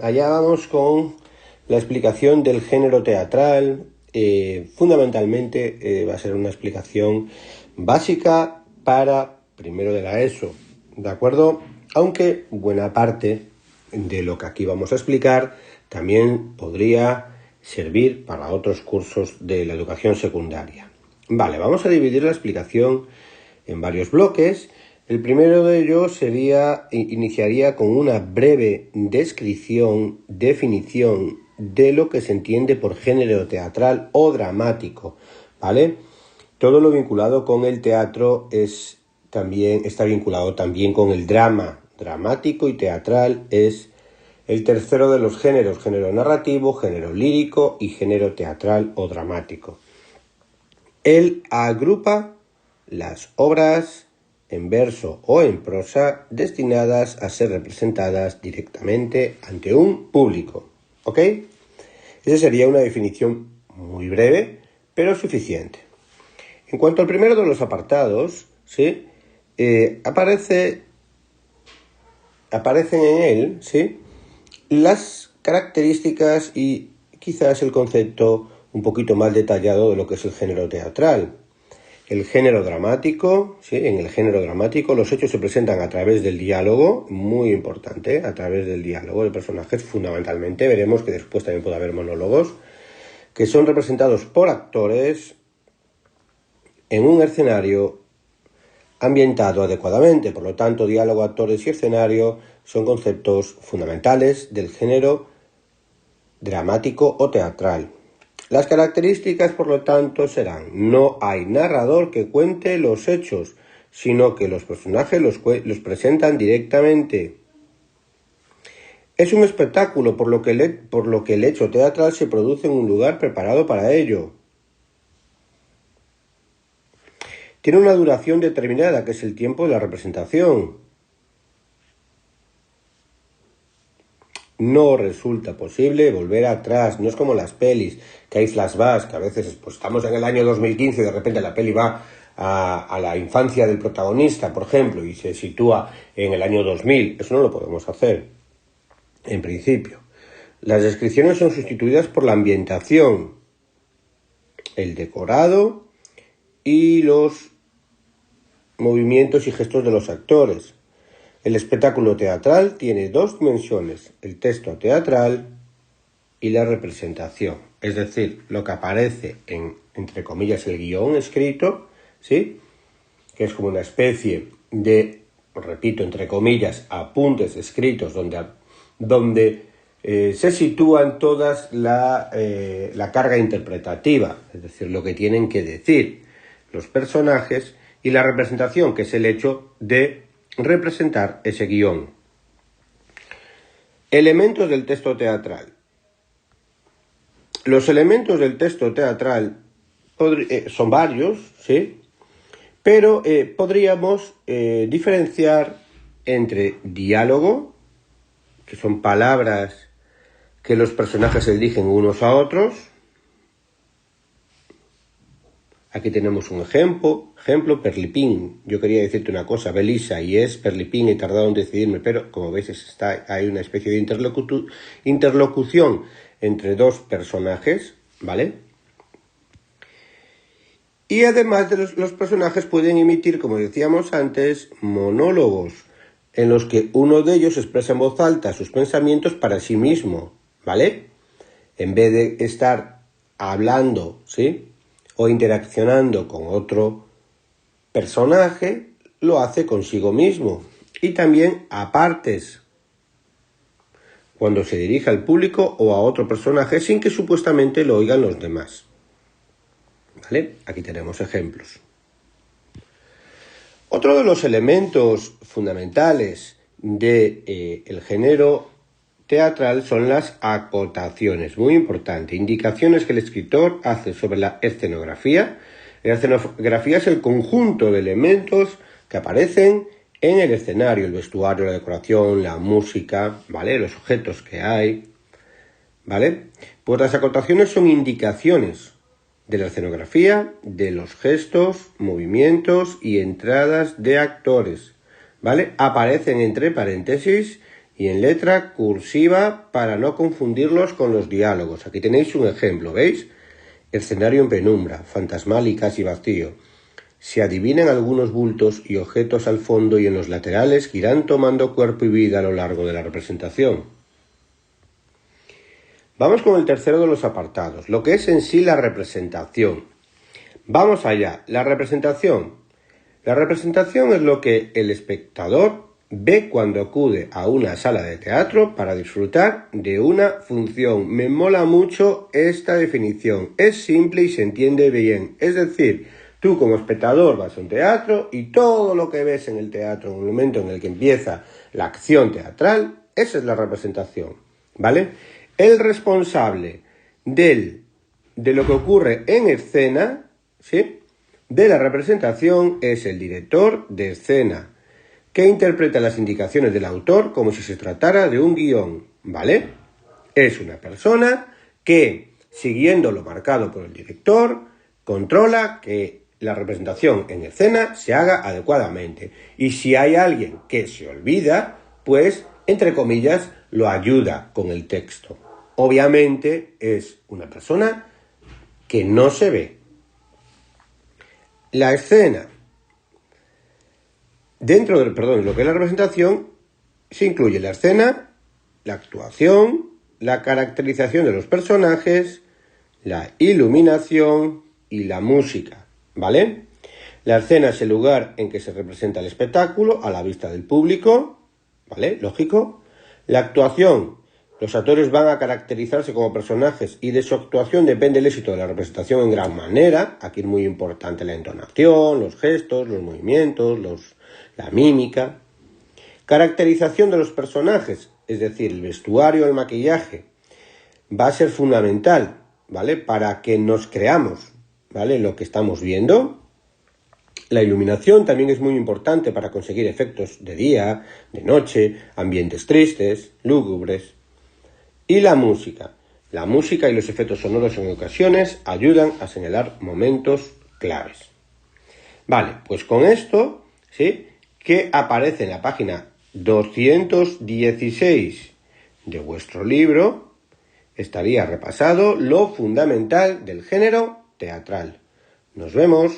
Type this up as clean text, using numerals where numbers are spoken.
allá vamos con la explicación del género teatral. Fundamentalmente va a ser una explicación básica para primero de la ESO, ¿de acuerdo? Aunque buena parte de lo que aquí vamos a explicar también podría servir para otros cursos de la educación secundaria. Vale, vamos a dividir la explicación en varios bloques. El primero de ellos iniciaría con una breve descripción, definición de lo que se entiende por género teatral o dramático, ¿vale? Todo lo vinculado con el teatro está vinculado también con el drama. Dramático y teatral es el tercero de los géneros, género narrativo, género lírico y género teatral o dramático. Él agrupa las obras en verso o en prosa destinadas a ser representadas directamente ante un público, ¿ok? Esa sería una definición muy breve, pero suficiente. En cuanto al primero de los apartados, ¿sí? Aparecen en él, ¿sí?, las características y quizás el concepto un poquito más detallado de lo que es el género teatral. El género dramático, ¿sí? En el género dramático los hechos se presentan a través del diálogo, muy importante, a través del diálogo de personajes fundamentalmente. Veremos que después también puede haber monólogos, que son representados por actores en un escenario ambientado adecuadamente. Por lo tanto, diálogo, actores y escenario son conceptos fundamentales del género dramático o teatral. Las características, por lo tanto, serán: no hay narrador que cuente los hechos, sino que los personajes los presentan directamente. Es un espectáculo, por lo que el hecho teatral se produce en un lugar preparado para ello. Tiene una duración determinada, que es el tiempo de la representación. No resulta posible volver atrás, no es como las pelis, que hay flashbacks, que a veces pues, estamos en el año 2015 y de repente la peli va a la infancia del protagonista, por ejemplo, y se sitúa en el año 2000. Eso no lo podemos hacer, en principio. Las descripciones son sustituidas por la ambientación, el decorado y los movimientos y gestos de los actores. El espectáculo teatral tiene dos dimensiones: el texto teatral y la representación. Es decir, lo que aparece entre comillas, el guión escrito, ¿sí?, que es como una especie de, repito, entre comillas, apuntes escritos donde se sitúan todas la carga interpretativa, es decir, lo que tienen que decir los personajes, y la representación, que es el hecho de representar ese guión. Elementos del texto teatral. Los elementos del texto teatral son varios, ¿sí?, pero podríamos diferenciar entre diálogo, que son palabras que los personajes se dirigen unos a otros. Aquí tenemos un ejemplo, Perlipín. Yo quería decirte una cosa, Belisa, y es Perlipín, he tardado en decidirme, pero como veis hay una especie de interlocución entre dos personajes, ¿vale? Y además de los personajes pueden emitir, como decíamos antes, monólogos, en los que uno de ellos expresa en voz alta sus pensamientos para sí mismo, ¿vale? En vez de estar hablando, ¿sí?, o interaccionando con otro personaje, lo hace consigo mismo. Y también a partes, cuando se dirige al público o a otro personaje sin que supuestamente lo oigan los demás. ¿Vale? Aquí tenemos ejemplos. Otro de los elementos fundamentales del género teatral son las acotaciones, muy importante, indicaciones que el escritor hace sobre la escenografía. La escenografía es el conjunto de elementos que aparecen en el escenario: el vestuario, la decoración, la música, ¿vale?, los objetos que hay, ¿vale? Pues las acotaciones son indicaciones de la escenografía, de los gestos, movimientos y entradas de actores, ¿vale? Aparecen entre paréntesis y en letra cursiva para no confundirlos con los diálogos. Aquí tenéis un ejemplo, ¿veis? Escenario en penumbra, fantasmal y casi vacío. Se adivinan algunos bultos y objetos al fondo y en los laterales que irán tomando cuerpo y vida a lo largo de la representación. Vamos con el tercero de los apartados, lo que es en sí la representación. Vamos allá, la representación. La representación es lo que el espectador ve cuando acude a una sala de teatro para disfrutar de una función. Me mola mucho esta definición, es simple y se entiende bien. Es decir, tú como espectador vas a un teatro y todo lo que ves en el teatro, en el momento en el que empieza la acción teatral, esa es la representación, ¿vale? El responsable de lo que ocurre en escena, ¿sí?, de la representación es el director de escena, que interpreta las indicaciones del autor como si se tratara de un guión, ¿vale? Es una persona que, siguiendo lo marcado por el director, controla que la representación en escena se haga adecuadamente. Y si hay alguien que se olvida, pues, entre comillas, lo ayuda con el texto. Obviamente es una persona que no se ve. La escena. Dentro de lo que es la representación, se incluye la escena, la actuación, la caracterización de los personajes, la iluminación y la música, ¿vale? La escena es el lugar en que se representa el espectáculo a la vista del público, ¿vale? Lógico. La actuación. Los actores van a caracterizarse como personajes y de su actuación depende el éxito de la representación en gran manera. Aquí es muy importante la entonación, los gestos, los movimientos, la mímica. Caracterización de los personajes, es decir, el vestuario, el maquillaje, va a ser fundamental, ¿vale? Para que nos creamos, ¿vale?, lo que estamos viendo. La iluminación también es muy importante para conseguir efectos de día, de noche, ambientes tristes, lúgubres. Y la música. La música y los efectos sonoros en ocasiones ayudan a señalar momentos claves. Vale, pues con esto, ¿sí?, que aparece en la página 216 de vuestro libro, estaría repasado lo fundamental del género teatral. Nos vemos.